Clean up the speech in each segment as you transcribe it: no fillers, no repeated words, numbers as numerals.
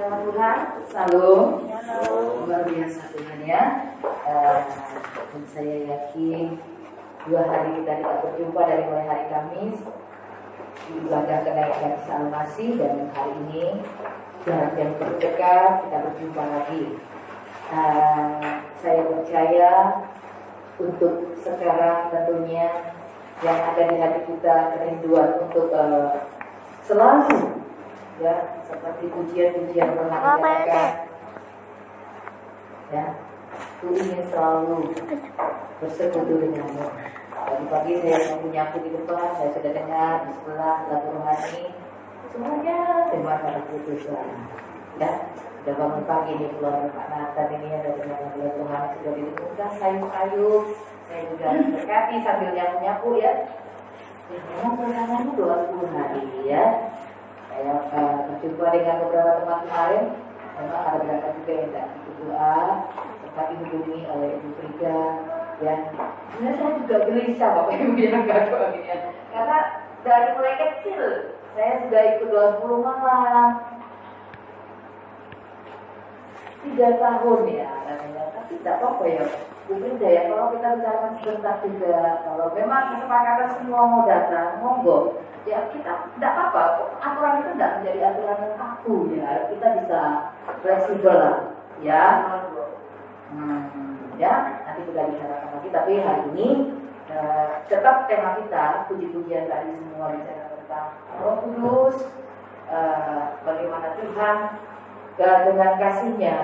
Nama Tuhan, salam. Luar biasa Tuhan ya. Dan saya yakin 2 hari kita tidak berjumpa dari mulai hari Kamis di ibadah kenaikan Isa Al-Masih, dan hari ini jarak yang terdekat kita berjumpa lagi. Saya percaya untuk sekarang tentunya yang ada di hati kita kerinduan untuk selalu ya seperti pujian-pujian rohani katakan ya, aku ingin selalu bersekutu denganmu. Pagi-pagi saya menyapu di depan, saya sudah dengar di sebelah lagu rohani semuanya terima kasih Tuhan ya. Sudah bangun pagi ini keluarga Pak Nathan ini ada dengan lagu Tuhan sudah ditemukan sayup-sayup. Saya juga berkati sambil nyapu-nyapu ya. Memang perjalanannya 20 hari ya. Saya berjumpa dengan beberapa teman kemarin. Memang ada beberapa juga yang tidak ikut doa, sempat dihubungi oleh Ibu Frida ya. Sebenarnya saya juga gelisah Bapak Ibu yang nggak doa gini ya. Karena dari mulai kecil saya sudah ikut doa 10 malam 3 tahun ya, tapi tidak apa-apa ya. Mungkin ya kalau kita bicara sebentar juga, kalau memang kesepakatan semua mau datang, monggo. Ya kita tidak apa-apa, aturan itu tidak menjadi aturan yang kaku ya. Kita bisa fleksibel lah, ya. Ya, nanti kita bicarakan lagi. Tapi hari ini tetap tema kita puji-pujian tadi semua bicara tentang Roh Kudus, bagaimana Tuhan dengan kasih-Nya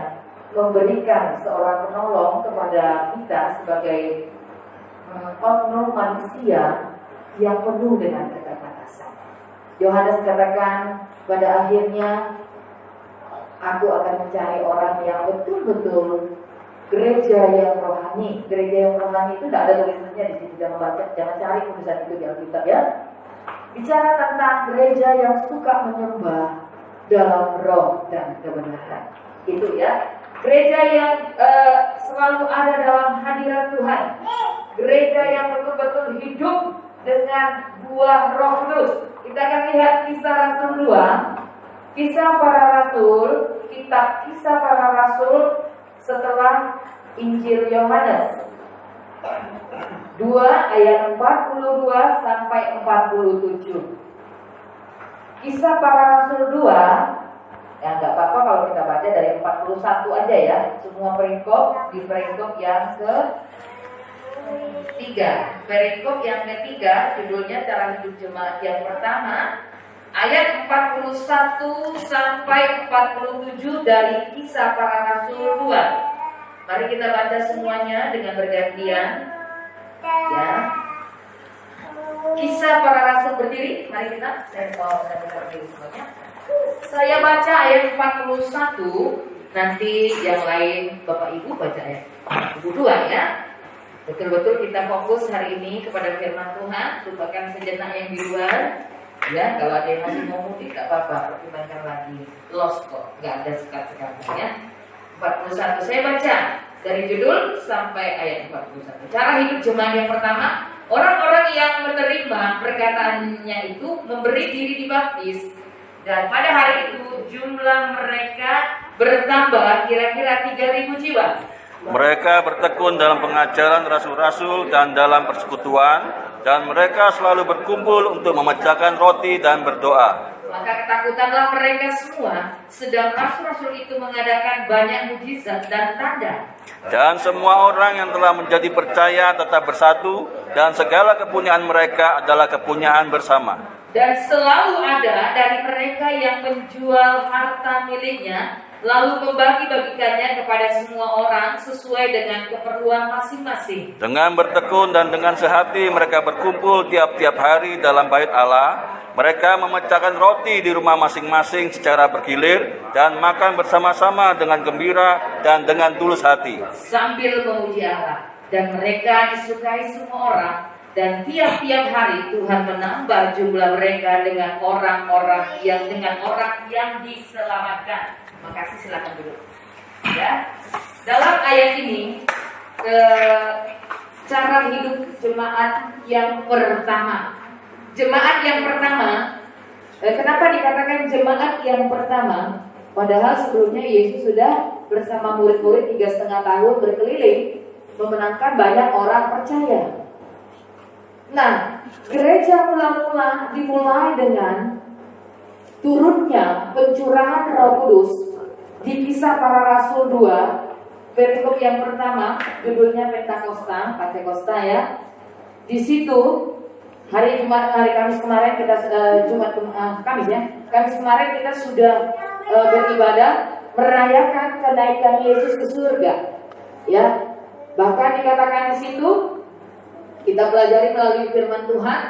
memberikan seorang penolong kepada kita sebagai oknum manusia yang penuh dengan keterbatasan. Yohanes katakan pada akhirnya, aku akan mencari orang yang betul-betul gereja yang rohani. Gereja yang rohani itu tidak ada tulisannya di sini, jangan cari tulisan itu di Alkitab ya. Bicara tentang gereja yang suka menyembah dalam roh dan kebenaran. Itu ya. Gereja yang selalu ada dalam hadirat Tuhan. Gereja yang betul-betul hidup dengan buah Roh Kudus. Kita akan lihat Kisah Rasul 2, Kisah Para Rasul, kitab Kisah Para Rasul setelah Injil Yohanes 2 ayat 42 sampai 47. Kisah Para Rasul 2, ya nggak apa-apa kalau kita baca dari 41 aja ya. Semua perikop di perikop yang ke-3. Perikop yang ketiga judulnya Cara Hidup Jemaat yang pertama, ayat 41 sampai 47 dari Kisah Para Rasul 2. Mari kita baca semuanya dengan bergantian ya. Kisah Para Rasul berdiri. Mari kita berdiri semuanya. Saya baca ayat 41, nanti yang lain Bapak Ibu baca ayat 42 ya. Betul-betul kita fokus hari ini kepada firman Tuhan, lupakan sejenak yang di luar. Ya, kalau ada yang masih mau mudik tak apa-apa, pertimbangkan lagi. Lost kok, nggak ada sekat-sekat ya. 41 saya baca dari judul sampai ayat 41. Cara hidup jemaat yang pertama, orang-orang yang menerima perkataannya itu memberi diri dibaptis. Dan pada hari itu jumlah mereka bertambah kira-kira 3.000 jiwa. Mereka bertekun dalam pengajaran rasul-rasul dan dalam persekutuan, dan mereka selalu berkumpul untuk memecahkan roti dan berdoa. Maka ketakutanlah mereka semua, sedang rasul-rasul itu mengadakan banyak mukjizat dan tanda. Dan semua orang yang telah menjadi percaya tetap bersatu, dan segala kepunyaan mereka adalah kepunyaan bersama. Dan selalu ada dari mereka yang menjual harta miliknya, lalu membagi-bagikannya kepada semua orang sesuai dengan keperluan masing-masing. Dengan bertekun dan dengan sehati mereka berkumpul tiap-tiap hari dalam bait Allah. Mereka memecahkan roti di rumah masing-masing secara bergilir dan makan bersama-sama dengan gembira dan dengan tulus hati, sambil memuji Allah. Dan mereka disukai semua orang. Dan tiap-tiap hari Tuhan menambah jumlah mereka dengan orang-orang yang diselamatkan. Makasih, silakan duduk. Ya, dalam ayat ini cara hidup jemaat yang pertama. Jemaat yang pertama, kenapa dikatakan jemaat yang pertama? Padahal sebelumnya Yesus sudah bersama murid-murid 3,5 tahun berkeliling memenangkan banyak orang percaya. Nah, gereja mula-mula dimulai dengan turunnya pencurahan Roh Kudus di Kisah Para Rasul 2, perikop yang pertama, judulnya Pentakosta ya. Di situ hari Kamis kemarin kita Kamis kemarin kita sudah beribadah merayakan kenaikan Yesus ke surga. Ya. Bahkan dikatakan di situ kita pelajari melalui firman Tuhan,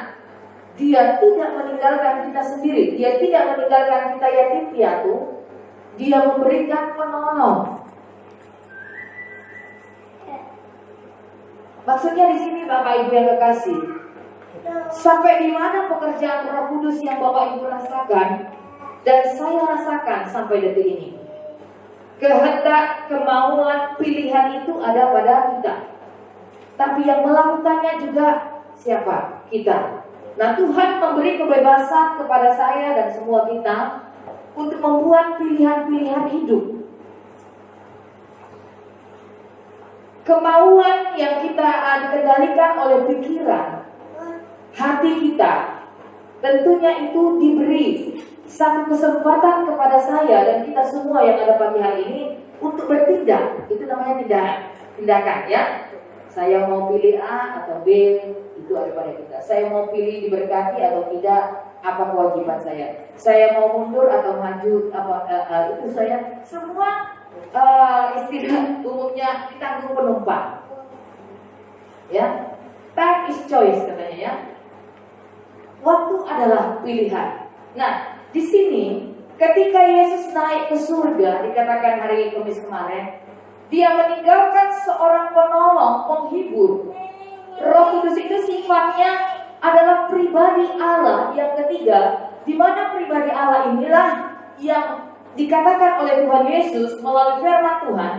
Dia tidak meninggalkan kita sendiri, Dia tidak meninggalkan kita yatim piatu, Dia memberikan penolong. Maksudnya di sini Bapak Ibu yang kekasih, sampai di mana pekerjaan Roh Kudus yang Bapak Ibu rasakan dan saya rasakan sampai detik ini. Kehendak, kemauan, pilihan itu ada pada kita. Tapi yang melakukannya juga siapa? Kita. Nah, Tuhan memberi kebebasan kepada saya dan semua kita untuk membuat pilihan-pilihan hidup. Kemauan yang kita kendalikan oleh pikiran, hati kita, tentunya itu diberi satu kesempatan kepada saya dan kita semua yang ada pagi hari ini untuk bertindak. Itu namanya tindakan ya. Saya mau pilih A atau B, itu ada pada kita. Saya mau pilih diberkati atau tidak, apa kewajiban saya. Saya mau mundur atau maju, itu saya semua istilah umumnya ditanggung penumpang. Ya, time is choice katanya ya. Waktu adalah pilihan. Nah, di sini ketika Yesus naik ke surga, dikatakan hari Kamis kemarin, Dia meninggalkan seorang penolong, penghibur. Roh Kudus itu sifatnya adalah pribadi Allah yang ketiga, di mana pribadi Allah inilah yang dikatakan oleh Tuhan Yesus melalui firman Tuhan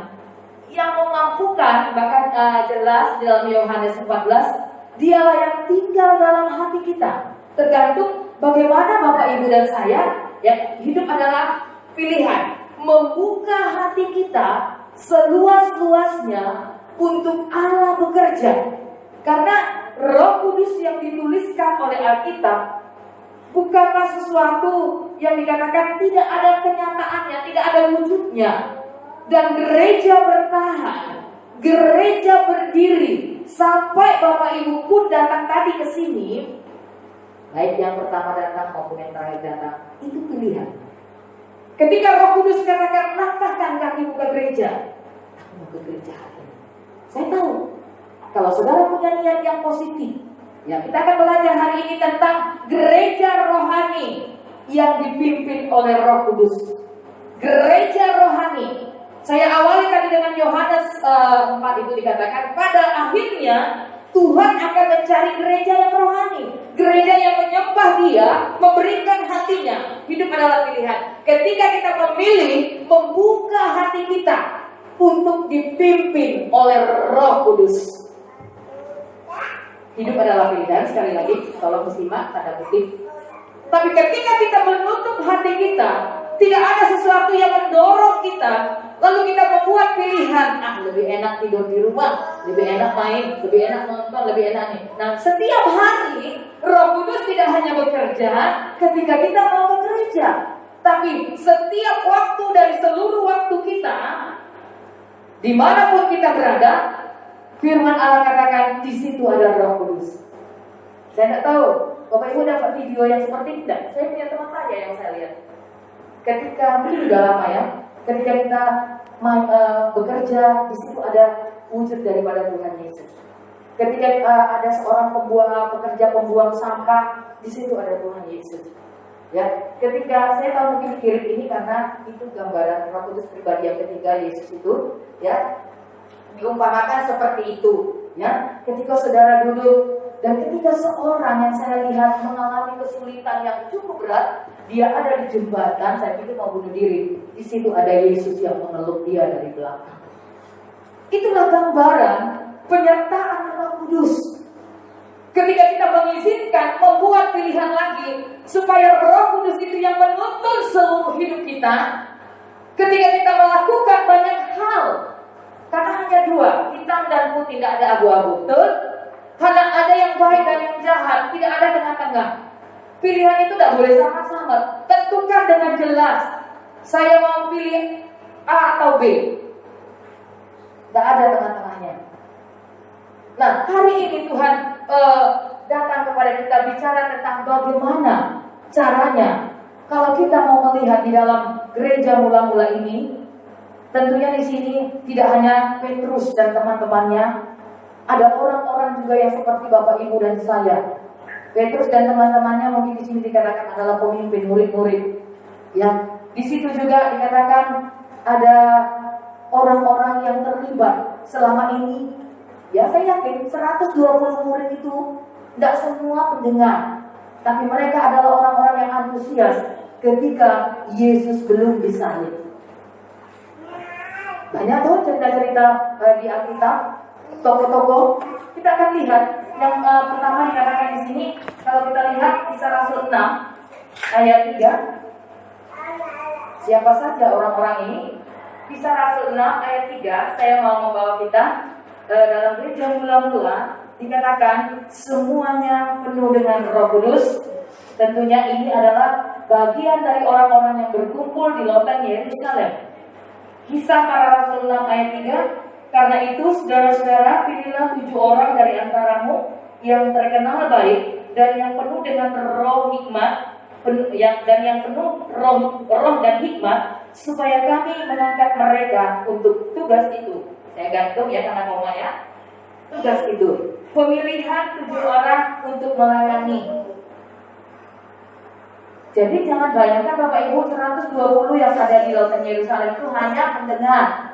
yang memampukan, bahkan jelas di dalam Yohanes 14, Dialah yang tinggal dalam hati kita. Tergantung bagaimana Bapak Ibu dan saya, ya, hidup adalah pilihan. Membuka hati kita seluas-luasnya untuk Allah bekerja. Karena Roh Kudus yang dituliskan oleh Alkitab bukanlah sesuatu yang dikatakan tidak ada kenyataannya, tidak ada wujudnya. Dan gereja bertahan, gereja berdiri sampai Bapak Ibu pun datang tadi ke sini, baik yang pertama datang maupun yang terakhir datang, itu pilihan. Ketika Roh Kudus katakan langkahkan kakimu ke gereja, aku mau ke gereja hari ini. Saya tahu kalau saudara punya niat yang positif, ya, kita akan belajar hari ini tentang gereja rohani yang dipimpin oleh Roh Kudus. Gereja rohani. Saya awali tadi dengan Yohanes 4 itu dikatakan pada akhirnya Tuhan akan mencari gereja yang rohani, gereja yang menyembah Dia, memberikan hatinya. Hidup adalah pilihan. Ketika kita memilih membuka hati kita untuk dipimpin oleh Roh Kudus. Hidup adalah pilihan, sekali lagi, tolong disimak tanda kutip. Tapi ketika kita menutup hati kita, tidak ada sesuatu yang mendorong kita, lalu kita membuat pilihan, lebih enak tidur di rumah, lebih enak main, lebih enak nonton, lebih enak nih. Nah, setiap hari Roh Kudus tidak hanya bekerja ketika kita mau ke gereja, tapi setiap waktu dari seluruh waktu kita, dimanapun kita berada, firman Allah katakan di situ ada Roh Kudus. Saya tidak tahu, Bapak Ibu dapat video yang seperti tidak? Saya punya teman saya yang saya lihat. Ketika mungkin sudah lama ya, ketika kita bekerja, di situ ada wujud daripada Tuhan Yesus. Ketika ada seorang pekerja pembuang sampah, di situ ada Tuhan Yesus. Ya, ketika saya tahu mungkin kirim ini karena itu gambaran Roh Kudus pribadi yang ketiga Yesus itu, ya, diumpamakan seperti itu. Ya, ketika saudara duduk dan ketika seorang yang saya lihat mengalami kesulitan yang cukup berat, dia ada di jembatan, saya pikir mau bunuh diri. Di situ ada Yesus yang mengeluk dia dari belakang. Itulah gambaran penyertaan Roh Kudus. Ketika kita mengizinkan membuat pilihan lagi supaya Roh Kudus itu yang menuntun seluruh hidup kita, Ketika kita melakukan banyak hal, karena hanya dua, hitam dan putih, tidak ada abu-abu, betul? Karena ada yang baik dan yang jahat, tidak ada tengah-tengah. Pilihan itu tidak boleh sama-sama. Tentukan dengan jelas, saya mau pilih A atau B. Tidak ada tengah-tengahnya. Nah, hari ini Tuhan datang kepada kita bicara tentang bagaimana caranya. Kalau kita mau melihat di dalam gereja mula-mula ini, tentunya di sini tidak hanya Petrus dan teman-temannya, ada orang-orang juga yang seperti Bapak Ibu dan saya. Petrus dan teman-temannya mungkin di sini dikatakan adalah pemimpin murid-murid. Ya, di situ juga dikatakan ada orang-orang yang terlibat selama ini. Ya, saya yakin 120 murid itu tidak semua pendengar, tapi mereka adalah orang-orang yang antusias ketika Yesus belum disalib. Banyak tuh cerita-cerita di Alkitab, tokoh-tokoh. Kita akan lihat yang pertama dikatakan di sini. Kalau kita lihat Kisah Rasul 6 ayat 3. Siapa saja orang-orang ini? Kisah Rasul 6 ayat 3. Saya mau membawa kita dalam gereja mula-mula. Dikatakan semuanya penuh dengan Roh Kudus. Tentunya ini adalah bagian dari orang-orang yang berkumpul di lautan Yerusalem. Kisah para Rasul 6 ayat 3. Karena itu saudara-saudara, pilihlah 7 orang dari antaramu yang terkenal baik dan yang penuh dengan roh hikmat, dan yang penuh roh dan hikmat, supaya kami mengangkat mereka untuk tugas itu. Saya gantung ya karena koma ya. Tugas itu, pemilihan 7 orang untuk melayani. Jadi jangan bayangkan Bapak Ibu 120 yang ada di lautan Yerusalem itu hanya mendengar,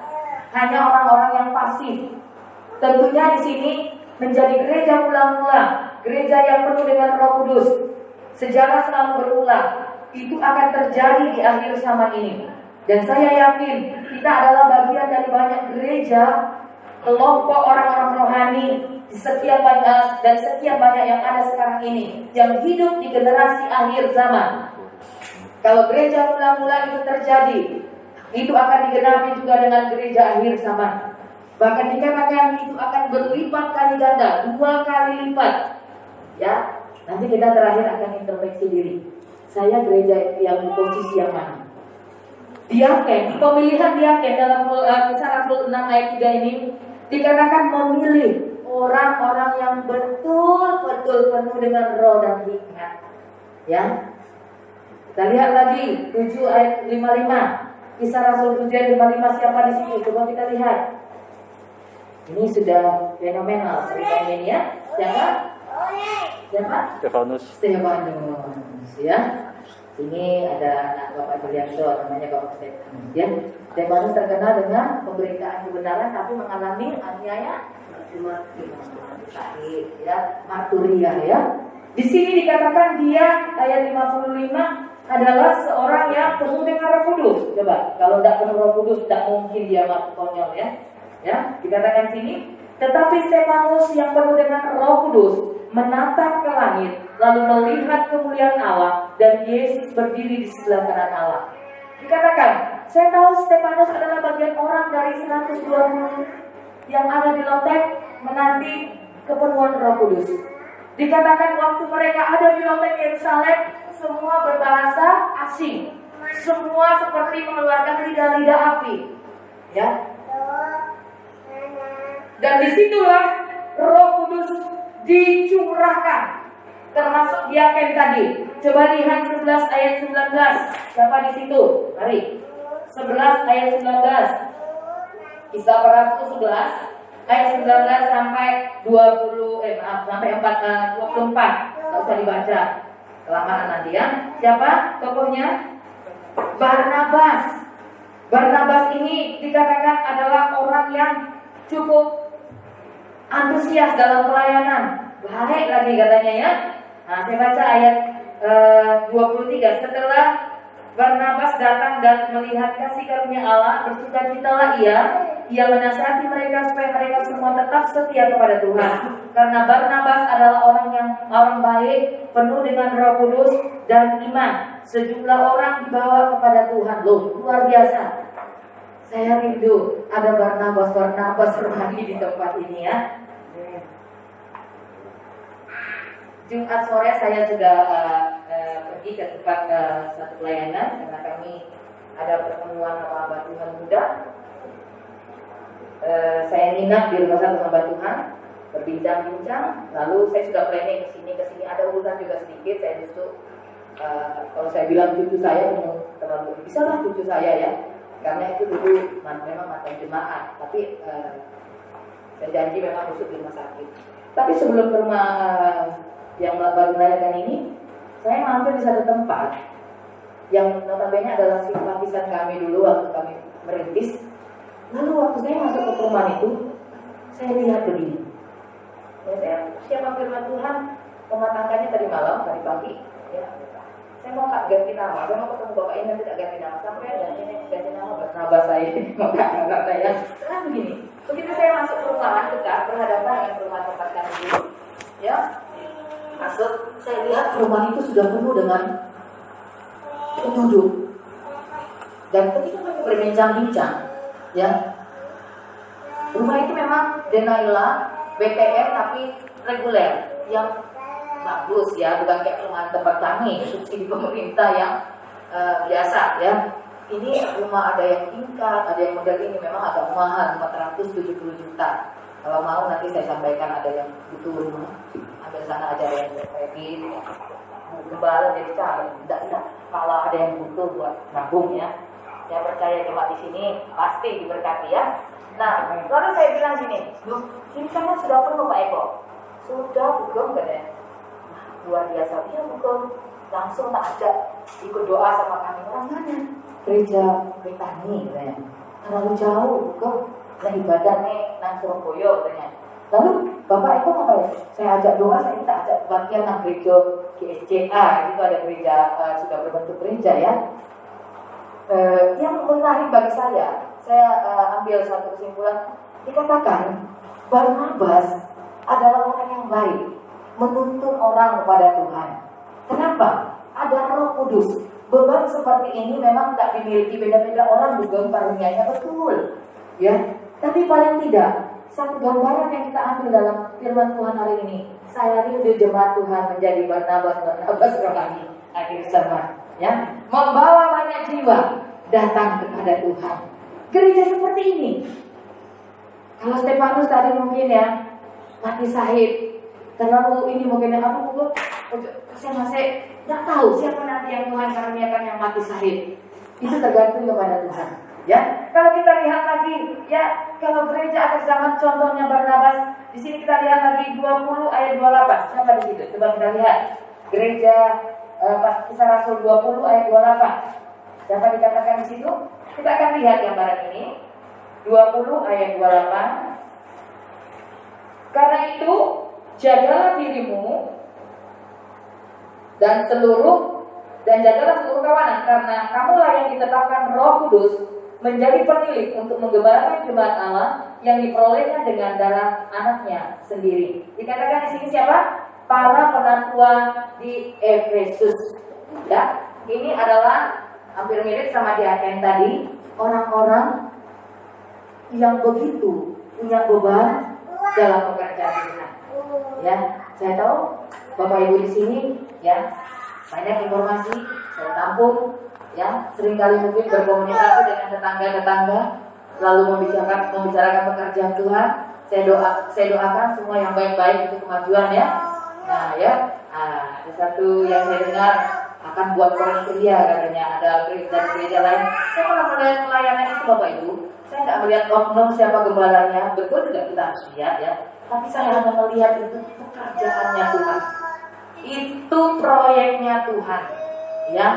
hanya orang-orang yang pasif. Tentunya di sini menjadi gereja mula-mula, gereja yang penuh dengan Roh Kudus. Sejarah selalu berulang. Itu akan terjadi di akhir zaman ini. Dan saya yakin kita adalah bagian dari banyak gereja, kelompok orang-orang rohani sekian banyak yang ada sekarang ini, yang hidup di generasi akhir zaman. Kalau gereja mula-mula itu terjadi, itu akan digenapi juga dengan gereja akhir zaman. Bahkan dikatakan itu akan berlipat kali ganda, 2 kali lipat. Ya, nanti kita terakhir akan introspeksi diri. Saya gereja yang posisi yang mana? Diaken, pemilihan diaken dalam Kisah Rasul 6 ayat 3 ini dikatakan memilih orang-orang yang betul-betul penuh dengan roh dan hikmat. Ya. Kita lihat lagi 7 ayat 55. Kisah Rasul 7 ayat 55, siapa di sini? Coba kita lihat. Ini sudah fenomenal ceritanya ini ya. Siapa? Siapa? Stefanus. Ya. Sini ada anak Bapak Julianto, namanya Bapak Stefanus. Ya. Stefanus terkenal dengan pemberitaan kebenaran, tapi mengalami aniaya, ya, marturia ya. Di sini dikatakan dia ayat 55 adalah seorang yang penuh dengan Roh Kudus. Coba, kalau tidak penuh Roh Kudus, tidak mungkin dia mati konyol ya. Ya, dikatakan sini. Tetapi Stefanus yang penuh dengan Roh Kudus menatap ke langit, lalu melihat kemuliaan Allah dan Yesus berdiri di sebelah kanan Allah. Dikatakan, saya tahu Stefanus adalah bagian orang dari 120 yang ada di lotek menanti kepenuhan Roh Kudus. Dikatakan waktu mereka ada di lotek Yerusalem, semua berbahasa asing, semua seperti mengeluarkan lidah-lidah api, ya. Dan disitulah Roh Kudus dicurahkan, termasuk diaken tadi. Coba lihat 11 ayat 19. Siapa di situ? Mari. 11 ayat 19. Kisah para Rasul 11 ayat 19 sampai 24. Enggak usah dibaca. Kelamaan nanti ya. Siapa tokohnya? Barnabas. Barnabas ini dikatakan adalah orang yang cukup antusias dalam pelayanan. Baik lagi katanya ya. Nah, saya baca ayat 23. Setelah Barnabas datang dan melihat kasih karunia Allah, bersukacitalah ia menasihati mereka supaya mereka semua tetap setia kepada Tuhan. Karena Barnabas adalah orang baik, penuh dengan Roh Kudus dan iman. Sejumlah orang dibawa kepada Tuhan. Loh, luar biasa. Saya rindu ada Barnabas rohani di tempat ini ya. Jumat sore saya juga pergi ke tempat satu pelayanan karena kami ada pertemuan sama hamba Tuhan muda. Saya nginap di rumah satu hamba Tuhan, berbincang-bincang. Lalu saya sudah planning ke sini ada urusan juga sedikit. Saya justru kalau saya bilang cucu saya terlalu bisa lah cucu saya ya, karena itu dulu memang mantan jemaat. Tapi saya janji memang masuk di rumah sakit. Tapi sebelum ke rumah yang baru merayakan ini, saya mampir di satu tempat yang notabene adalah simpatisan kami dulu waktu kami merintis. Lalu waktu saya masuk ke perumahan itu, saya lihat begini. Ya, saya siapa firman Tuhan, rumah tangganya tadi malam, tadi pagi. Ya, saya mau ganti nama, saya mau ketemu bapak ini nanti tidak ganti nama. Sampai ganti nama Barnabas saya, maka anak saya. Karena begini, begitu saya masuk perumahan dekat berhadapan dengan perumahan tempat kami dulu, ya. Masuk, saya lihat rumah itu sudah penuh dengan penduduk. Dan ketika kami berbincang-bincang, ya, rumah itu memang Denaila BTR tapi reguler, yang bagus ya, bukan kayak perumahan tempat kami subsidi pemerintah yang biasa ya. Ini rumah ada yang tingkat, ada yang model ini memang agak mahal, 470 juta. Kalau mau nanti saya sampaikan ada yang butuh rumah. Ada sana ada yang kredit, gembala jadi calon. Tidak. Kalau ada yang butuh buat nabung ya. Saya percaya jemaat di sini pasti diberkati ya. Nah, lalu saya bilang sini kan sudah penuh Pak Eko. Sudah bukan katanya. Luar biasa ya bukan. Langsung tak ajak ikut doa sama kami. Orang mana? Gereja Betani katanya. Terlalu jauh bukan. Nah ibadah nih nang Surabaya katanya. Lalu Bapak Eko apa ya? Saya ajak doa, saya minta ajak kebaktian nang gereja GSCA. Itu ada gereja sudah berbentuk gereja ya. Yang menarik bagi saya ambil satu kesimpulan. Dikatakan Barnabas adalah orang yang baik, menuntun orang kepada Tuhan. Kenapa? Ada Roh Kudus. Beban seperti ini memang tak dimiliki beda-beda orang, bukan karunianya betul, ya. Tapi paling tidak satu gambaran yang kita ambil dalam firman Tuhan hari ini, saya rindu jemaat Tuhan menjadi Barnabas rohani akhir zaman, ya, membawa banyak jiwa datang kepada Tuhan. Gereja seperti ini. Kalau Stefanus tadi mungkin ya mati sahid, terlalu ini mungkin aku saya masih nggak tahu siapa nanti yang Tuhan karuniakan yang mati sahid. Itu tergantung kepada Tuhan. Ya, kalau kita lihat lagi, ya, kalau gereja akhir zaman contohnya Barnabas, di sini kita lihat lagi 20 ayat 28. Siapa di situ? Coba kita lihat. Gereja Kisah Rasul 20 ayat 28. Siapa dikatakan di situ? Kita akan lihat gambaran ini. 20 ayat 28. Karena itu, jagalah dirimu dan jagalah seluruh kawanan, karena kamulah yang ditetapkan Roh Kudus menjadi penilik untuk menggembalakan jemaat Allah yang diperolehnya dengan darah anaknya sendiri. Dikatakan di sini siapa? Para penatua di Efesus. Ya, ini adalah hampir mirip sama di ayat yang tadi, orang-orang yang begitu punya beban dalam pekerjaan Tuhan. Ya, saya tahu Bapak Ibu di sini ya banyak informasi saya tampung. Ya, seringkali mungkin berkomunikasi dengan tetangga-tetangga, lalu membicarakan pekerjaan Tuhan. Saya doakan semua yang baik-baik untuk kemajuan ya. Nah ya, ada satu yang saya dengar akan buat orang India katanya, ada gereja lain. Saya kalau melihat pelayanan itu Bapak Ibu, saya nggak melihat oknum siapa gembalanya, betul juga kita harus lihat ya. Tapi saya hanya melihat itu pekerjaannya Tuhan, itu proyeknya Tuhan, ya.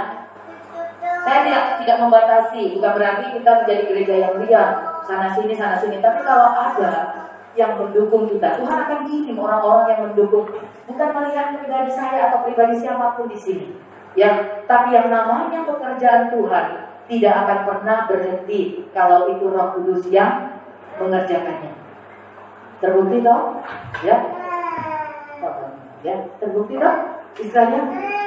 Saya tidak membatasi, bukan berarti kita menjadi gereja yang liar sana sini. Tapi kalau ada yang mendukung kita, Tuhan akan kirim orang-orang yang mendukung. Bukan melihat pribadi saya atau pribadi siapapun di sini, ya. Tapi yang namanya pekerjaan Tuhan tidak akan pernah berhenti kalau itu Roh Kudus yang mengerjakannya. Terbukti toh, ya? Ya, terbukti toh. Istilahnya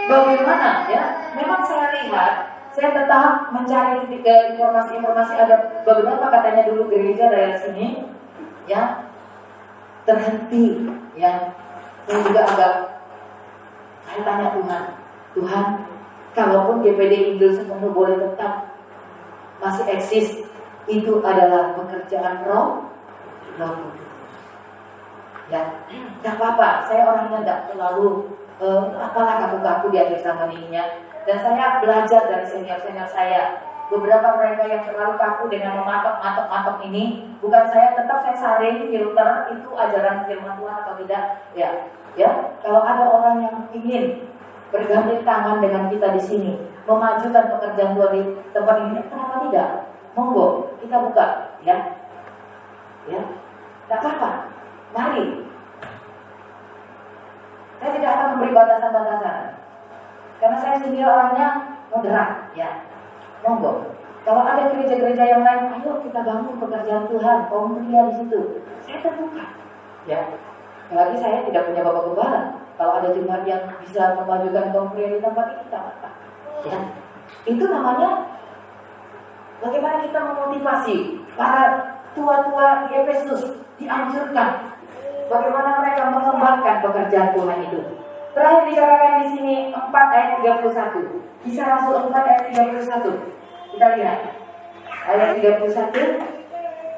bagaimana? Ya, memang saya lihat saya tetap mencari informasi-informasi. Ada beberapa katanya dulu gereja dari sini ya terhenti ya. Saya juga saya tanya Tuhan, kalaupun GPD Inggris sepenuh boleh tetap masih eksis, itu adalah pekerjaan Roh Kudus. Ya, tidak apa-apa. Saya orangnya tidak terlalu apalah kaku-kaku di akhir zaman ini ya. Dan saya belajar dari senior-senior saya. Beberapa mereka yang terlalu kaku dengan mematok ini, bukan saya, tetap saya saring, filter itu ajaran firman Tuhan atau tidak. Ya. Kalau ada orang yang ingin bergandeng tangan dengan kita di sini, memajukan pekerjaan Tuhan di tempat ini, kenapa tidak? Monggo, kita buka, ya. Tak apa-apa. Mari. Saya tidak akan memberi batasan-batasan, karena saya sendiri orangnya moderat, ya. Monggo. Kalau ada gereja-gereja yang lain, ayo kita bangun pekerjaan Tuhan, kaum pria di situ. Saya terbuka, ya. Apalagi saya tidak punya bapak gembala. Kalau ada jemaat yang bisa memajukan kaum pria di tempat ini, kita apa? Ya. Itu namanya bagaimana kita memotivasi para tua-tua di Efesus, dianjurkan bagaimana mereka mengembangkan pekerjaan Tuhan itu. Terakhir dikatakan di sini 4 ayat 31. Kisah Rasul 4 ayat 31. Kita lihat ayat 31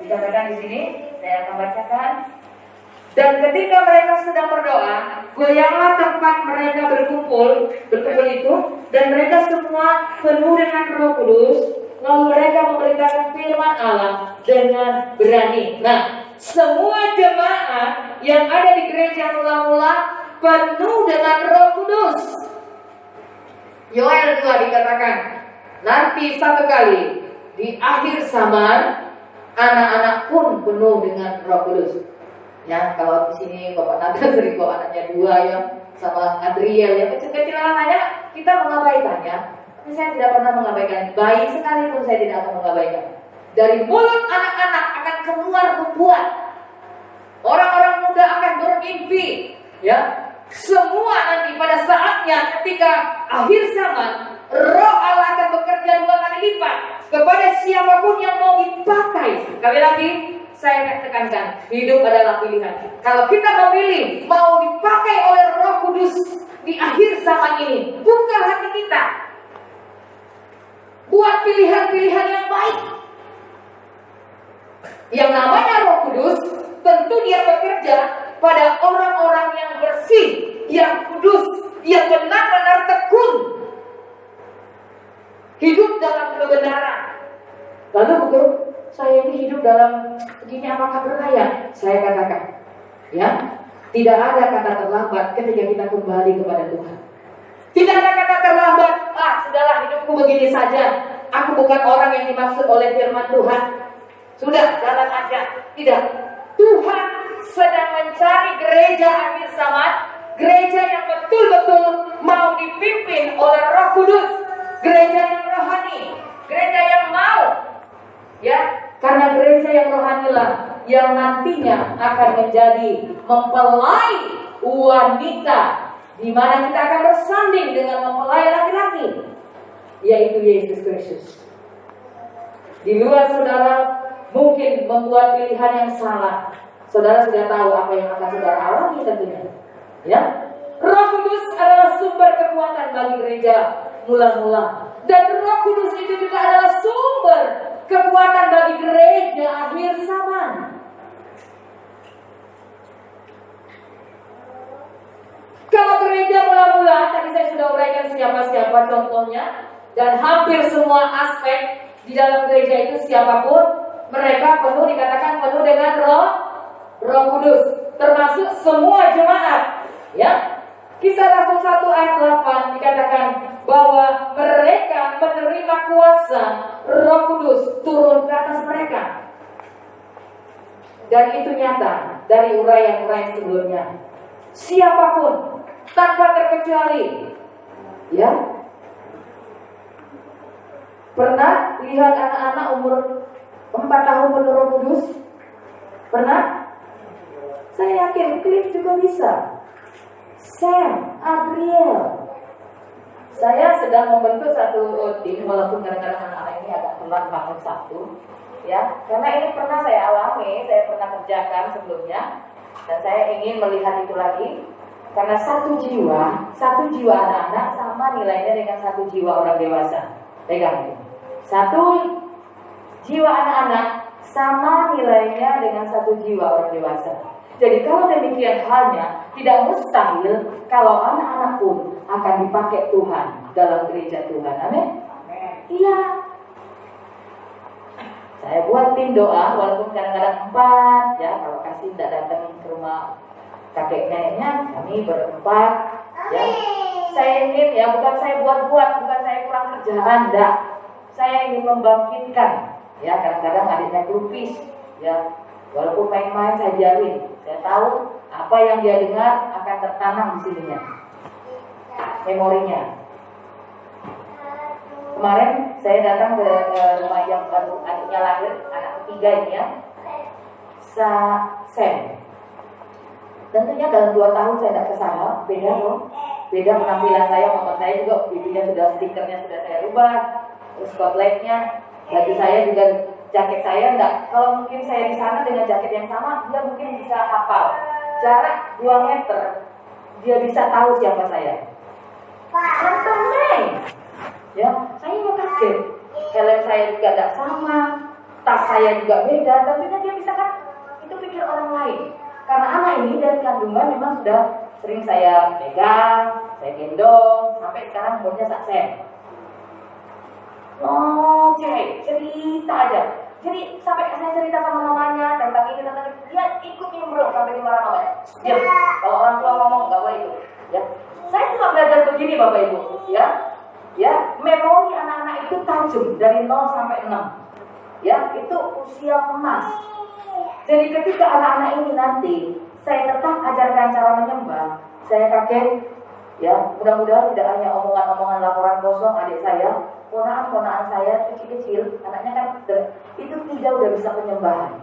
dikatakan di sini. Saya akan bacakan. Dan ketika mereka sedang berdoa, goyanglah tempat mereka berkumpul itu, dan mereka semua penuh dengan Roh Kudus. Lalu mereka memberitakan firman Allah dengan berani. Nah, semua jemaat yang ada di gereja mula-mula penuh dengan Roh Kudus. Yoel 2 dikatakan, nanti satu kali di akhir zaman anak-anak pun penuh dengan Roh Kudus. Ya, kalau di sini Bapak Naga sering bawa anaknya 2 ya, sama Adriel ya, kecil-kecil anaknya kita mengabaikannya. Tapi saya tidak pernah mengabaikan. Bayi sekalipun saya tidak akan mengabaikan. Dari mulut anak-anak akan keluar nubuat. Orang-orang muda akan bermimpi. Ya, semua nanti pada saatnya ketika akhir zaman, Roh Allah akan bekerja 2 kali lipat kepada siapapun yang mau dipakai. Sekali lagi, saya tekankan, hidup adalah pilihan. Kalau kita memilih mau dipakai oleh Roh Kudus di akhir zaman ini, buka hati kita. Buat pilihan-pilihan yang baik. Yang namanya Roh Kudus, tentu dia bekerja pada orang-orang yang bersih, yang kudus, yang benar-benar tekun. Hidup dalam kebenaran. Lalu betul, saya ini hidup dalam begini, apakah berlayak? Saya katakan, ya, tidak ada kata terlambat ketika kita kembali kepada Tuhan. Tidak ada kata terlambat. Sudahlah, hidupku begini saja. Aku bukan orang yang dimaksud oleh firman Tuhan. Sudah, jalan aja. Tidak. Tuhan sedang mencari gereja akhir zaman, gereja yang betul-betul mau dipimpin oleh Roh Kudus, gereja yang rohani, gereja yang mau, ya, karena gereja yang rohanilah yang nantinya akan menjadi mempelai wanita, di mana kita akan bersanding dengan mempelai laki-laki, yaitu Yesus Kristus. Di luar saudara mungkin membuat pilihan yang salah. Saudara sudah tahu apa yang akan saudara alami tentunya. Ya, Roh Kudus adalah sumber kekuatan bagi gereja mula-mula, dan Roh Kudus itu juga adalah sumber kekuatan bagi gereja akhir zaman. Kalau gereja mula-mula, tadi saya sudah uraikan siapa-siapa contohnya, dan hampir semua aspek di dalam gereja itu siapapun, mereka penuh, dikatakan penuh dengan Roh Kudus, termasuk semua jemaat. Ya, Kisah Rasul 1 ayat 8 dikatakan bahwa mereka menerima kuasa Roh Kudus turun ke atas mereka. Dan itu nyata dari uraian-uraian sebelumnya. Siapapun, tanpa terkecuali, ya. Pernah lihat anak-anak umur 4 tahun penuh Roh Kudus? Pernah? Saya yakin Cliff juga bisa. Sam, Adriel, Saya sedang membentuk satu tim, walaupun kadang-kadang anak-anak ini agak telat bangun satu, ya, karena ini pernah saya alami, saya pernah kerjakan sebelumnya, dan saya ingin melihat itu lagi, karena satu jiwa anak-anak sama nilainya dengan satu jiwa orang dewasa. Pegang itu. Satu jiwa anak-anak sama nilainya dengan satu jiwa orang dewasa. Jadi kalau demikian halnya, tidak mustahil kalau anak-anak pun akan dipakai Tuhan dalam gereja Tuhan. Amin? Iya. Saya buat tim doa, walaupun kadang-kadang 4, ya, kalau kasih tidak datang ke rumah kakek neneknya, kami berempat, ya. Saya ingin, ya, bukan saya buat-buat, bukan saya kurang kerjaan, enggak. Saya ingin membangkitkan, ya, kadang-kadang adiknya grupis, ya. Walaupun main-main saya biarin, saya tahu apa yang dia dengar akan tertanam di sininya, memorinya. Kemarin saya datang ke rumah yang baru adiknya lahir, anak ketiga ini ya, Sam. Tentunya dalam 2 tahun saya tidak kesana, beda loh. Beda penampilan saya, mama saya juga bibinya sudah stikernya sudah saya rubah, terus spotlightnya, baju saya juga, jaket saya enggak. Kalau mungkin saya di sana dengan jaket yang sama, dia mungkin bisa hafal. Jarak 2 meter, dia bisa tahu siapa saya. Aneh. Ya, saya juga kaget. Helm saya juga tidak sama, tas saya juga beda, tapi dia bisa kan itu pikir orang lain. Karena anak ini dari kandungan memang sudah sering saya pegang, saya gendong, sampai sekarang umurnya Sam. Oke, cerita aja. Jadi sampai saya cerita sama mamanya tentang ini, dia ikut nimbrung sampai dimarahin mamanya. Diam. Kalau orang tua ngomong nggak boleh itu. Ya, saya cuma belajar begini Bapak Ibu. Ya, memori anak-anak itu tajam dari 0 sampai 6. Ya, itu usia emas. Jadi ketika anak-anak ini nanti saya tetap ajarkan cara menyembah, saya kaget. Ya, mudah-mudahan tidak hanya omongan-omongan laporan kosong adik saya, ponaan-ponaan saya kecil-kecil, anaknya kan itu tidak udah bisa penyembahan.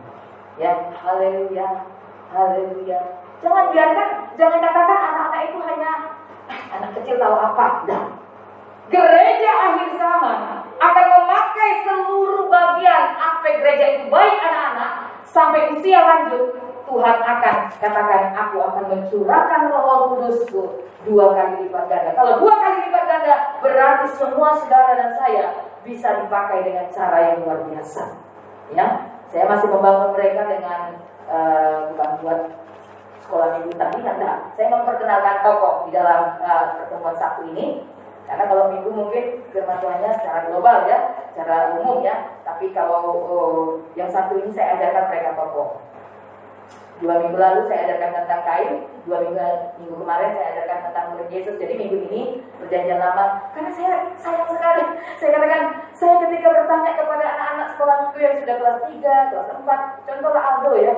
Ya, haleluya, haleluya. Jangan katakan anak-anak itu hanya anak kecil tahu apa. Nah, gereja akhir zaman akan memakai seluruh bagian aspek gereja itu, baik anak-anak sampai usia lanjut. Tuhan akan katakan, aku akan mencurahkan Roh Kudusku 2 kali lipat ganda. Kalau 2 kali lipat ganda, berarti semua saudara dan saya bisa dipakai dengan cara yang luar biasa. Ya, saya masih membangun mereka dengan bukan buat sekolah minggu tadi, enggak. Saya memperkenalkan tokoh di dalam pertemuan Sabtu ini. Karena kalau minggu mungkin firman Tuhannya secara global ya, secara umum ya. Tapi kalau yang Sabtu ini saya ajarkan mereka tokoh. 2 minggu lalu saya ajarkan tentang kain, 2 minggu kemarin saya ajarkan tentang murid Yesus. Jadi minggu ini perjanjian lama. Karena saya sayang sekali. Saya katakan, saya ketika bertanya kepada anak-anak sekolah minggu yang sudah kelas 3, kelas 4, contohlah Aldo ya,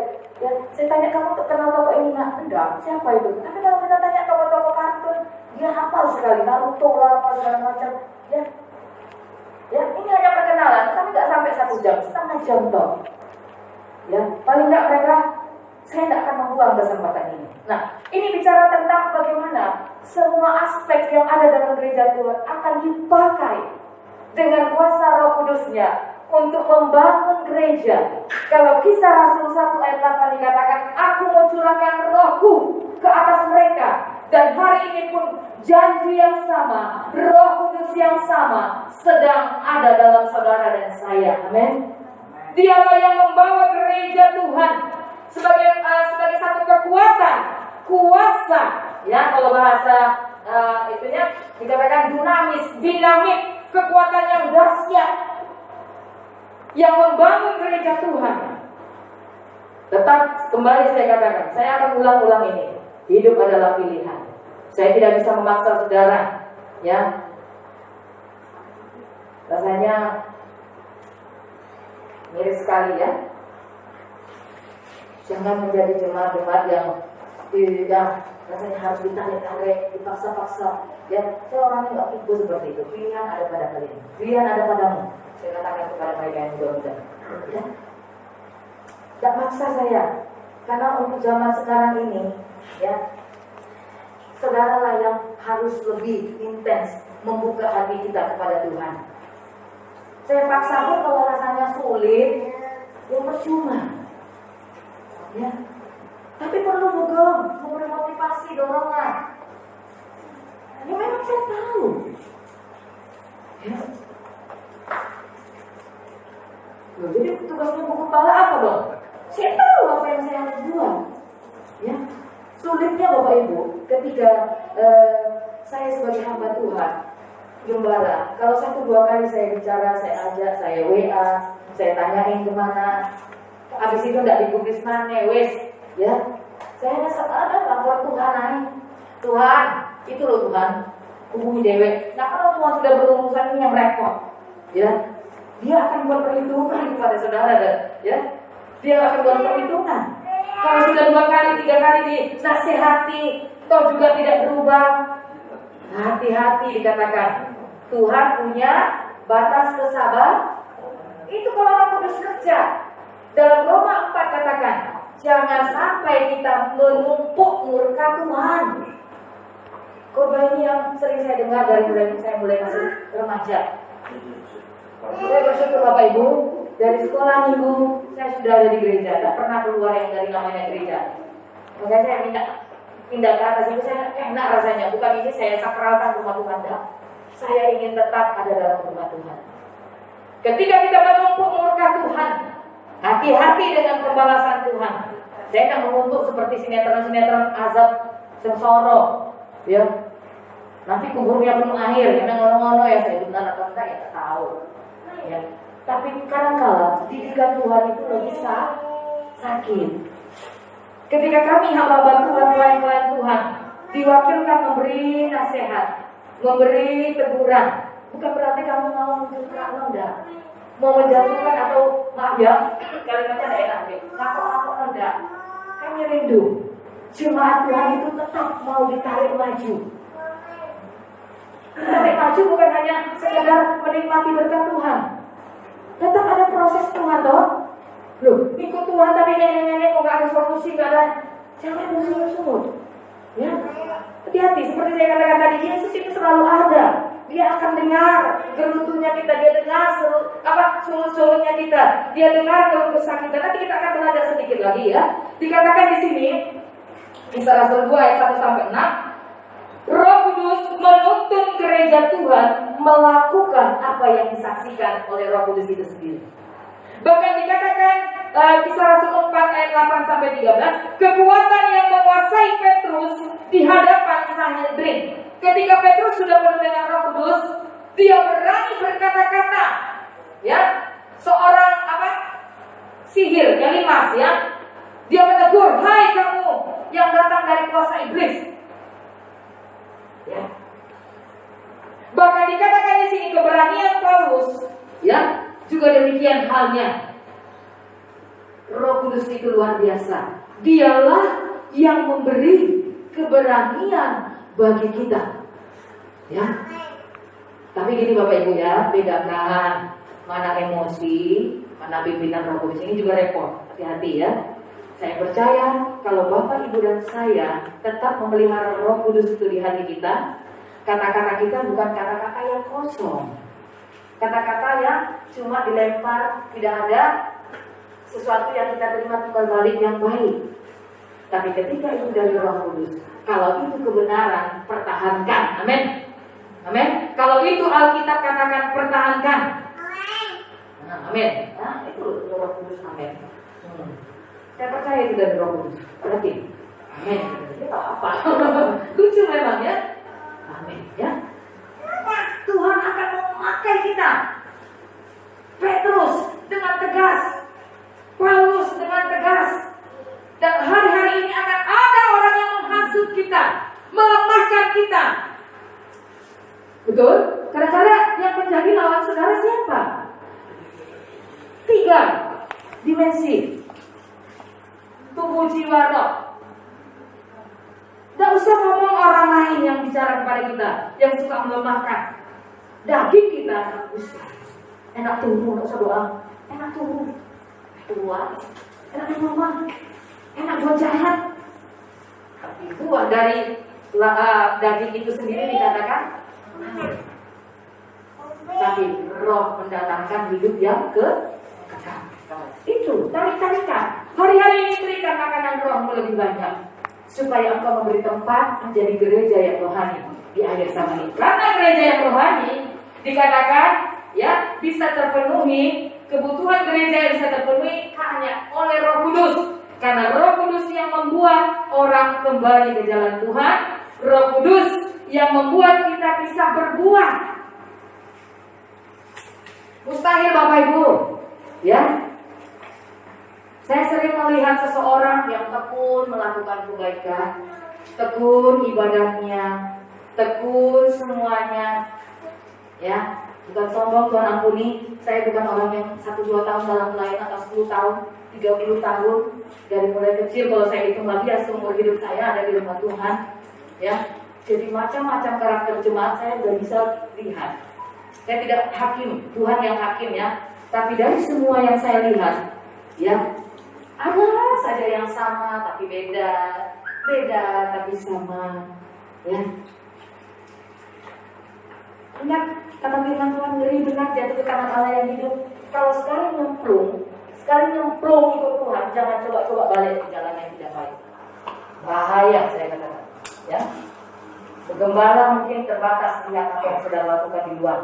saya tanya, kamu kenal tokoh ini? Nah, enggak, siapa itu? Tapi kalau kita tanya tokoh-tokoh kartun, dia hafal sekali, Naruto lah, apa segala macam. Ya, ini hanya perkenalan, tapi nggak sampai 1 jam, setengah jam toh. Ya, paling nggak mereka, saya tidak akan membuang kesempatan ini. Nah, ini bicara tentang bagaimana semua aspek yang ada dalam gereja Tuhan akan dipakai dengan kuasa Roh Kudusnya untuk membangun gereja. Kalau Kisah Rasul 1 ayat 8 dikatakan, aku mau curahkan Rohku ke atas mereka. Dan hari ini pun janji yang sama, Roh Kudus yang sama sedang ada dalam saudara dan saya. Amin. Dialah yang membawa gereja Tuhan sebagai satu kekuatan, kuasa. Ya, kalau bahasa itunya dikatakan dinamik, kekuatan yang dahsyat yang membangun gereja Tuhan. Tetap kembali saya katakan, saya akan ulang-ulang ini. Hidup adalah pilihan. Saya tidak bisa memaksa saudara, ya. Rasanya miris sekali ya. Jangan menjadi jemaat-jemaat yang tidak rasanya harus ditarik-tarik, dipaksa-paksa. Ya, saya orangnya nggak tipu seperti itu. Pilihan ada pada kalian. Pilihan ada padamu. Saya katakan kepada mereka yang muda-muda. Ya. Tidak maksa saya. Karena untuk zaman sekarang ini, ya, saudara lah yang harus lebih intens membuka hati kita kepada Tuhan. Saya paksa pun kalau rasanya sulit, ya percuma. Ya. Tapi perlu memberi motivasi, dorongan. Ya memang saya tahu. Ya. Loh, jadi tugasnya buku kepala apa dong? Saya tahu apa yang saya harus buat. Ya. Sulitnya Bapak Ibu, ketika saya sebagai hamba Tuhan, gembala, kalau 1-2 kali saya bicara, saya ajak, saya WA, saya tanyain kemana, habis itu tidak digubris mana, wes, ya, saya ada lapor Tuhan naik, Tuhan, itu loh Tuhan, hubungi dewe. Nah kalau Tuhan sudah berurusan ini yang repot, ya, dia akan buat perhitungan kepada saudara, dan, ya, dia akan buat perhitungan. Kalau sudah 2 kali, 3 kali dinasihati, toh juga tidak berubah, hati-hati dikatakan. Tuhan punya batas kesabaran. Itu kalau Roh Kudus kerja. Dalam Roma 4 katakan, jangan sampai kita menumpuk murka Tuhan. Khotbah ini yang sering saya dengar dari saya mulai masih remaja. Saya bersyukur Bapak Ibu, dari sekolah minggu saya sudah ada di gereja, tidak pernah keluar yang dari namanya gereja. Makanya saya minta pindah ke atas itu, saya enak rasanya. Bukan ini saya sakralkan rumah Tuhan, tidak. Saya ingin tetap ada dalam rumah Tuhan. Ketika kita menumpuk murka Tuhan, hati-hati dengan pembalasan Tuhan. Saya tidak mengutuk seperti sinetron-sinetron azab sengsoro, ya. Nanti kuburnya belum akhir, karena ngono-ngono ya, saya benar atau enggak ya tak tahu. Ya. Tapi kadang-kala didikan Tuhan itu lebih sakit. Ketika kami hamba Tuhan, pelayan-pelayan Tuhan, diwakilkan memberi nasihat, memberi teguran, bukan berarti kamu mau menunjukkan, enggak. Mau menjatuhkan atau maaf ya, kalimatnya tidak enak deh. Ngaku-ngaku enggak. Kami rindu jemaat Tuhan itu tetap mau ditarik maju. Ditarik maju bukan hanya sekedar menikmati berkat Tuhan. Tetap ada proses Tuhan toh. Loh, ikut Tuhan tapi nenek-nenek kok gak ada solusi, gak ada. Jangan bersungut-sungut. Ya, hati-hati. Seperti saya katakan tadi, Yesus itu selalu ada. Dia akan dengar gerutunya kita, dia dengar sulut-sulutnya kita, dia dengar keluh kesah kita. Nanti kita akan belajar sedikit lagi ya. Dikatakan di sini, Kisah Rasul 2 ayat 1-6. Roh Kudus menuntun gereja Tuhan melakukan apa yang disaksikan oleh Roh Kudus itu sendiri. Bahkan dikatakan Kisah Rasul 4 ayat 8-13, kekuatan yang menguasai Petrus di hadapan Sanhedrin. Ketika Petrus sudah penuh dengan Roh Kudus, dia berani berkata-kata, ya, seorang sihir, Elimas, ya, dia menegur, hai kamu yang datang dari kuasa iblis. Ya. Bahkan dikatakan di sini keberanian Paulus, ya, juga demikian halnya. Roh Kudus itu luar biasa. Dialah yang memberi keberanian bagi kita. Ya. Tapi gini Bapak Ibu ya, bedakan mana emosi, mana pimpinan Roh Kudus. Ini juga repot. Hati-hati ya. Saya percaya kalau Bapak, Ibu, dan saya tetap memelihara Roh Kudus itu di hati kita, kata-kata kita bukan kata-kata yang kosong, kata-kata yang cuma dilempar, tidak ada sesuatu yang kita terima timbal balik yang baik. Tapi ketika itu dari Roh Kudus, kalau itu kebenaran, pertahankan. Amin. Amin. Kalau itu Alkitab katakan pertahankan. Nah, amin. Nah, itu Roh Kudus. Amin. Saya percaya itu dari Roh Kudus. Berarti, amin. Kita apa? Lucu memang ya. Amin. Ya. Tuhan akan memakai kita. Petrus dengan tegas, Paulus dengan tegas. Dan hari-hari ini akan ada orang yang menghasut kita, melemahkan kita. Betul? Kadang-kadang yang menjadi lawan saudara siapa? 3 dimensi. Tubuh, jiwa, roh. Tidak usah ngomong orang lain yang bicara kepada kita, yang suka melemahkan. Daging kita enak turun, tidak usah doa. Enak turun, tua, enak ngomong, enak buat jahat. Tapi buah dari daging itu sendiri dikatakan, tapi roh mendatangkan hidup yang kekal. Itu tarik-tarikan. Hari-hari ini berikan makanan rohmu lebih banyak, supaya engkau memberi tempat menjadi gereja yang rohani di akhir zaman ini. Karena gereja yang rohani dikatakan ya bisa terpenuhi, kebutuhan gereja bisa terpenuhi hanya oleh Roh Kudus. Karena Roh Kudus yang membuat orang kembali ke jalan Tuhan, Roh Kudus yang membuat kita bisa berbuah. Mustahil Bapak Ibu, ya. Saya sering melihat seseorang yang tekun melakukan kebaikan, tekun ibadahnya, tekun semuanya, ya. Bukan sombong, Tuhan ampuni. Saya bukan orang yang 1-2 tahun dalam pelayanan atau 10 tahun, 30 tahun. Dari mulai kecil, kalau saya hitung lagi ya seumur hidup saya ada di rumah Tuhan, ya. Jadi macam-macam karakter jemaat saya sudah bisa lihat. Saya tidak hakim, Tuhan yang hakim ya. Tapi dari semua yang saya lihat, ya, ada saja yang sama tapi beda, beda tapi sama, ya. Ingat kata firman Tuhan, ngeri benar jatuh ke tangan Allah yang hidup. Kalau sekali nyemplung ikut Tuhan, jangan coba-coba balik ke jalan yang tidak baik. Bahaya saya katakan, ya. Penggembala mungkin terbatas lihat apa yang saudara lakukan di luar.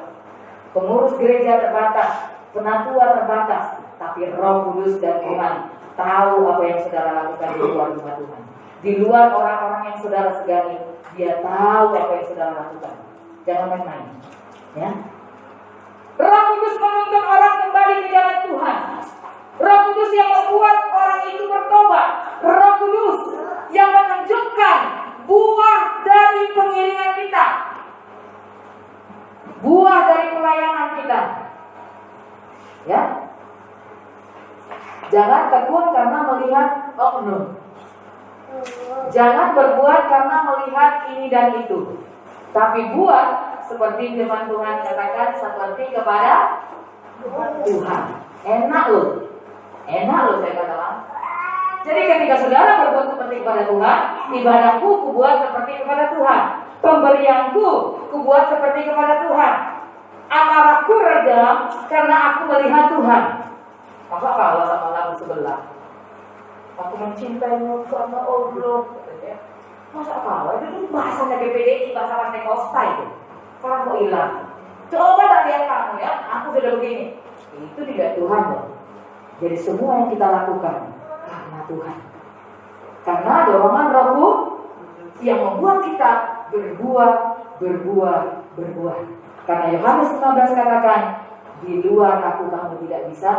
Pengurus gereja terbatas, penatua terbatas, tapi Roh Kudus dan Tuhan tahu apa yang saudara lakukan di luar rumah Tuhan. Di luar orang-orang yang saudara segani, Dia tahu apa yang saudara lakukan. Jangan main-main, ya. Roh Kudus menuntun orang kembali ke jalan Tuhan. Roh Kudus yang membuat orang itu bertobat. Roh Kudus yang menunjukkan buah dari pengiringan kita, buah dari pelayanan kita, ya. Jangan tekun karena melihat oknum. Jangan berbuat karena melihat ini dan itu. Tapi buat seperti firman Tuhan katakan, seperti kepada Tuhan. Enak loh saya katakan. Jadi ketika saudara berbuat seperti kepada Tuhan, ibadahku kubuat seperti kepada Tuhan, pemberianku kubuat seperti kepada Tuhan, amarahku redam karena aku melihat Tuhan. Masa kalah sama lagu sebelah? Aku mencintaimu karena Allah. Masa kalah? Itu bahasanya PPDI, bahasa Pantai Kosta itu. Sekarang mau hilang. Coba tak lihat kamu ya, aku sudah begini. Itu tidak Tuhan loh. Jadi semua yang kita lakukan karena Tuhan. Karena dorongan Rohku yang membuat kita berbuah. Karena Yohanes 15 katakan, di luar aku kamu tidak bisa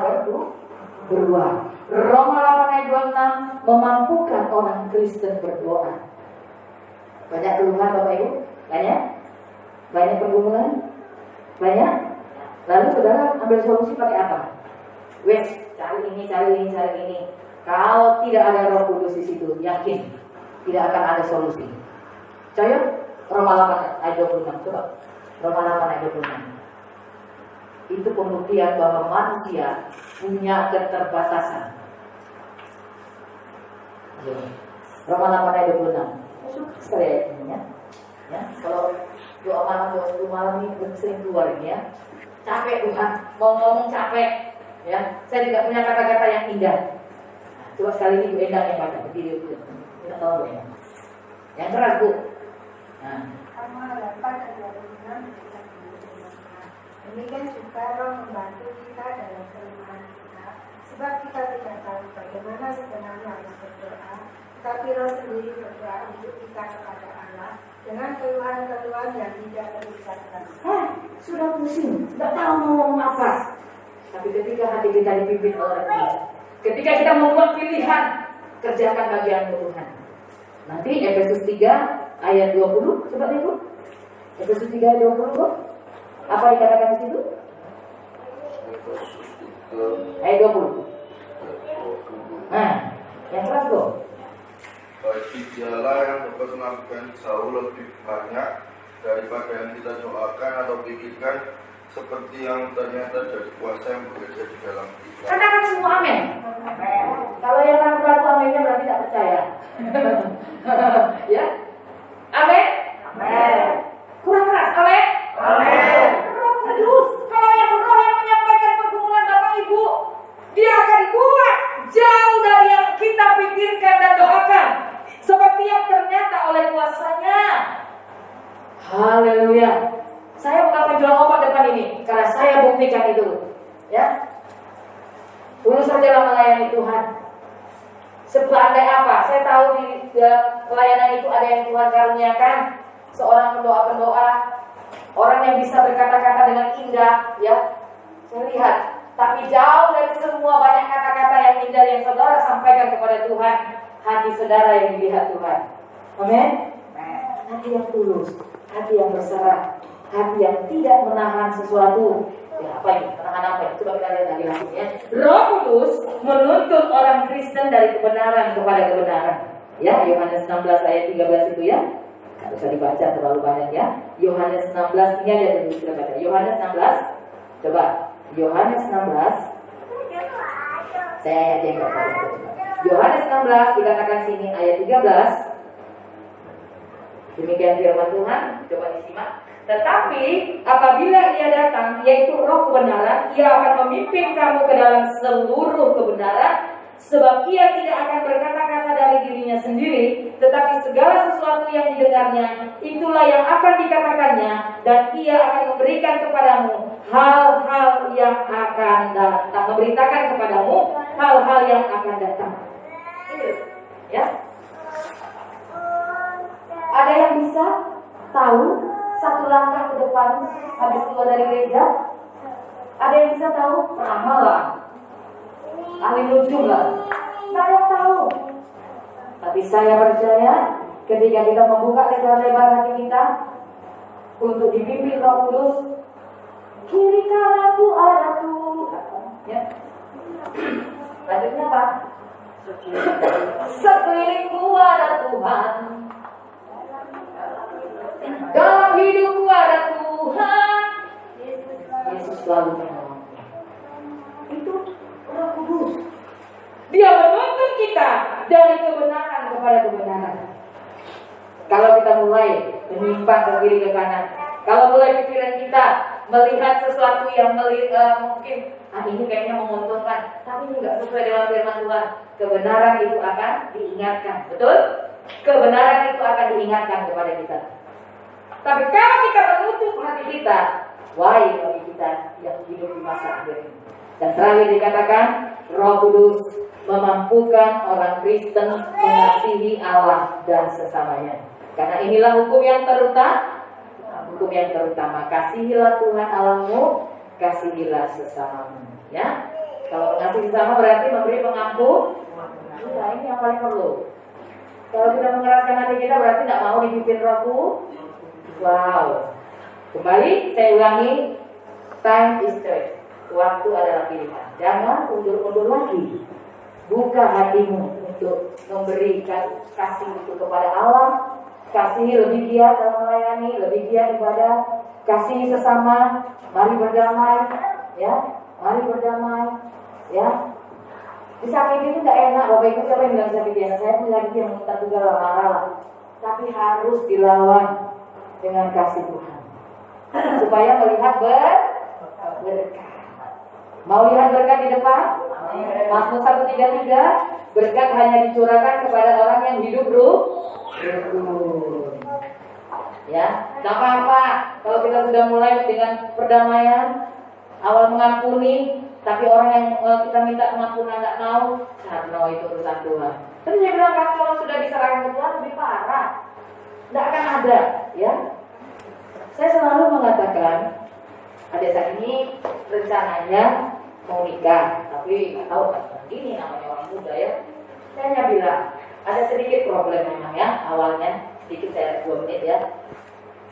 berbuah. Roma 8 ayat 26 memampukan orang Kristen berdoa. Banyak keluhan Bapak Ibu? Banyak pergumulan? Banyak? Lalu saudara ambil solusi pakai apa? Wes, cari ini. Kalau tidak ada Roh Kudus di situ, yakin tidak akan ada solusi. Coba Roma 8 ayat 26. Coba Roma 8 ayat 26. Itu pembuktian bahwa manusia punya keterbatasan. Roma 8 ayat 26. Suka sekali ayat ini ya. Kalau doa malam, doa sebelum malam ini sering keluar ini ya. Capek Tuhan, mau ngomong capek. Ya, saya tidak punya kata-kata yang indah. Coba sekali ini Bu Endang yang baca berdiri itu. Tidak tahu Bu Endang. Yang keras Bu. Nah. Demikian juga Roh membantu kita dalam kelemahan kita, sebab kita tidak tahu bagaimana sebenarnya harus berdoa, tapi Roh sendiri berdoa untuk kita kepada Allah dengan keluhan-keluhan yang tidak terucapkan. Sudah pusing, tidak tahu mau ngomong apa. Tapi ketika hati kita dipimpin oleh Tuhan, ketika kita membuat pilihan, kerjakan bagian Tuhan. Nanti Efesus 3 ayat 20, coba lihat Bu. Efesus 3 ayat 20 Bu. Apa dikatakan di situ? Ayat 20. Nah, yang keras Bu. Bagi dialah yang dapat melakukan jauh lebih banyak daripada yang kita doakan atau pikirkan, seperti yang ternyata dari kuasa yang bekerja di dalam kita. Katakan semua amin. Kalau yang ragu-ragu aminnya berarti tidak percaya. Ya, amin. obatnya. Haleluya. Saya bukan penjual obat depan ini, karena saya buktikan itu. Ya, tulus sajalah melayani Tuhan. Sebandai apa? Saya tahu di pelayanan itu ada yang Tuhan karuniakan, seorang pendoa-pendoa, orang yang bisa berkata-kata dengan indah, ya. Saya lihat, tapi jauh dari semua banyak kata-kata yang indah yang saudara sampaikan kepada Tuhan, hati saudara yang dilihat Tuhan. Amin. Hati yang tulus, hati yang berserah, hati yang tidak menahan sesuatu. Ya, apa ini? Menahan apa ini? Coba kita lihat lagi langsungnya. Roh Kudus menuntut orang Kristen dari kebenaran kepada kebenaran. Ya, Yohanes 16 ayat 13 itu ya. Tidak usah dibaca terlalu banyak ya. Yohanes 16 ini aja dulu kita baca. Yohanes 16. Coba. Yohanes 16. Saya ayat yang enggak tahu. Yohanes 16 dikatakan sini ayat 13. Demikian firman Tuhan. Coba disimak. Tetapi apabila ia datang, yaitu Roh kebenaran, ia akan memimpin kamu ke dalam seluruh kebenaran, sebab ia tidak akan berkata-kata dari dirinya sendiri, tetapi segala sesuatu yang didengarnya, itulah yang akan dikatakannya, dan ia akan memberikan kepadamu hal-hal yang akan datang, memberitakan kepadamu hal-hal yang akan datang. Ya, ada yang bisa tahu satu langkah ke depan habis keluar dari gereja? Ada yang bisa tahu? Ramalan, ahli nujum lah. Nggak ada yang tahu. Tapi saya percaya ketika kita membuka lebar-lebar hati kita untuk dipimpin Roh Kudus, kiri kananku ada Tuhan. Ya. Lanjutnya apa? Sekelilingku ada Tuhan. Dalam hidupku ada Tuhan. Yesus selalu menolong. Itu Roh Kudus. Dia menuntun kita dari kebenaran kepada kebenaran. Kalau kita mulai menyimpang ke kiri ke kanan, kalau mulai pikiran kita melihat sesuatu yang mungkin ini kayaknya menguntungkan, tapi ini nggak sesuai dengan firman Tuhan, kebenaran itu akan diingatkan. Betul? Kebenaran itu akan diingatkan kepada kita. Tapi kalau kita menutup hati kita, wahai bagi kita yang hidup di masa akhir ini. Dan terakhir dikatakan, Roh Kudus memampukan orang Kristen mengasihi Allah dan sesamanya. Karena inilah hukum yang terutama. Hukum yang terutama, kasihilah Tuhan Allahmu, kasihilah sesamamu. Ya, kalau mengasihi sesama berarti memberi pengampun. Nah, ini yang paling perlu. Kalau kita mengeraskan hati kita berarti tidak mau dipimpin Rohku. Wow. Kembali saya ulangi, time is choice. Waktu adalah pilihan. Jangan undur-undur lagi. Buka hatimu untuk memberikan kasih itu kepada Allah. Kasihi lebih giat dalam melayani, lebih giat ibadah. Kasihi sesama. Mari berdamai, ya. Mari berdamai, ya. Disakiti itu tidak enak. Bapak Ibu siapa yang bilang disakiti enak? Saya punya lagi yang minta juga marah. Tapi harus dilawan dengan kasih Tuhan, supaya melihat berkat. Mau lihat berkat di depan? Mazmur 133, berkat hanya dicurahkan kepada orang yang hidup rukun. Ya, tidak apa-apa kalau kita sudah mulai dengan perdamaian, awal mengampuni, tapi orang yang kita minta pengampunan tidak mau, no, itu urusan Tuhan. Tapi saya bilang kalau sudah diserahkan ke Tuhan lebih parah. Tidak akan ada, ya. Saya selalu mengatakan, adik saya ini rencananya mau nikah, tapi nggak tahu kan gini namanya orang muda ya. Saya hanya bilang ada sedikit problem memang ya awalnya, sedikit saya 2 menit ya.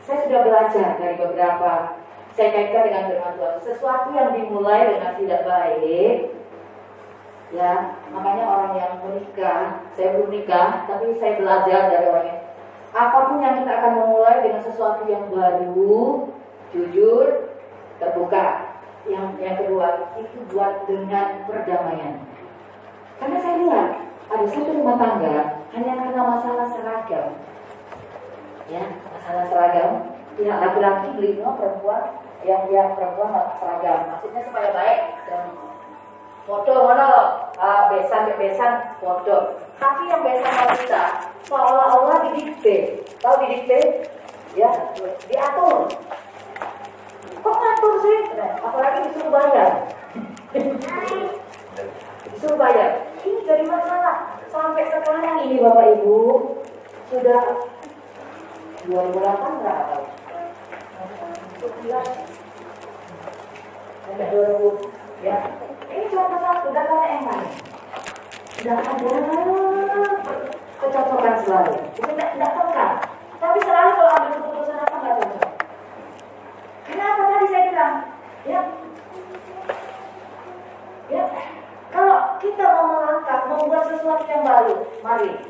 Saya sudah belajar dari beberapa, saya kaitkan dengan firman Tuhan. Sesuatu yang dimulai dengan tidak baik, ya makanya orang yang menikah, saya belum nikah, tapi saya belajar dari orangnya. Apapun yang kita akan memulai dengan sesuatu yang baru, jujur, terbuka. Yang kedua, itu buat dengan perdamaian. Karena saya lihat, ada satu rumah tangga, hanya karena masalah seragam. Ya, masalah seragam. Pihak laki-laki beli semua perempuan, yang pihak perempuan seragam. Maksudnya supaya baik dan foto mana besan foto. Tapi yang bersama kita seolah-olah didikte. Tahu didikte? Ya, diatur. Kok ngatur sih? Nah, apalagi disuruh bayar. Disuruh bayar. Ini jadi masalah. Sampai sekarang ini Bapak Ibu sudah 2008 berapa? 2000 ya. Ini cuma masalah sudah ada yang lain. Sudah ada kecocokan selalu. Itu tidak tekan. Tapi selalu kalau ambil keputusan apa nggak cocok. Kenapa tadi saya bilang? Ya, kalau kita mau melangkah, membuat sesuatu yang baru, mari.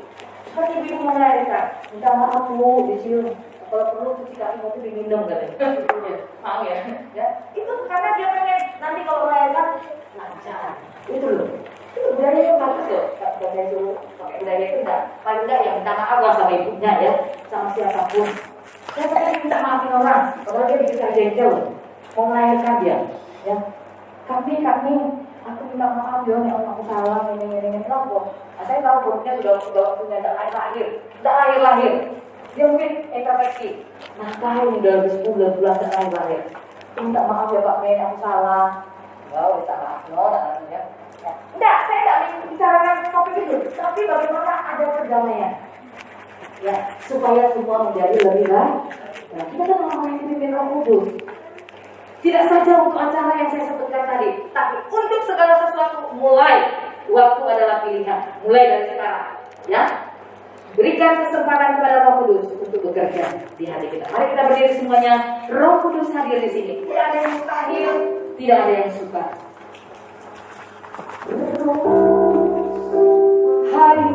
Seperti ibu melahirkan, minta maaf bu, disium. Kalau perlu cuci kaki mau tuh diminum katanya. Mau ya? Itu karena dia pengen nanti kalau melahirkan lancar. Itu loh. Itu budaya yang bagus loh. Budaya itu pakai budaya itu enggak. Paling enggak ya minta maaf lah sama ibunya ya, sama siapapun. Saya pengen minta maafin orang, kalau dia bisa jengkel, mau melahirkan dia. Ya, kami, aku minta maaf ya, aku salah, ini loh. Nah, saya tahu perutnya sudah punya tidak lahir. Dia mungkin introspeksi. Nah, tahun 2010 bulan lahir. Minta maaf ya Pak Men, aku salah. Wow, minta maaf no, namanya. Enggak, saya tidak membicarakan topik itu, tapi bagaimana ada perdamaian. Ya, supaya semua menjadi lebih baik. Nah, kita kan orang yang dipimpin Roh Kudus. Tidak saja untuk acara yang saya sebutkan tadi, tapi untuk segala sesuatu mulai waktu adalah pilihan, mulai dari sekarang. Ya, berikan kesempatan kepada Roh Kudus untuk bekerja di hati kita. Mari kita berdiri semuanya. Roh Kudus hadir di sini. Tidak ada yang mustahil, tidak ada yang suka. Hari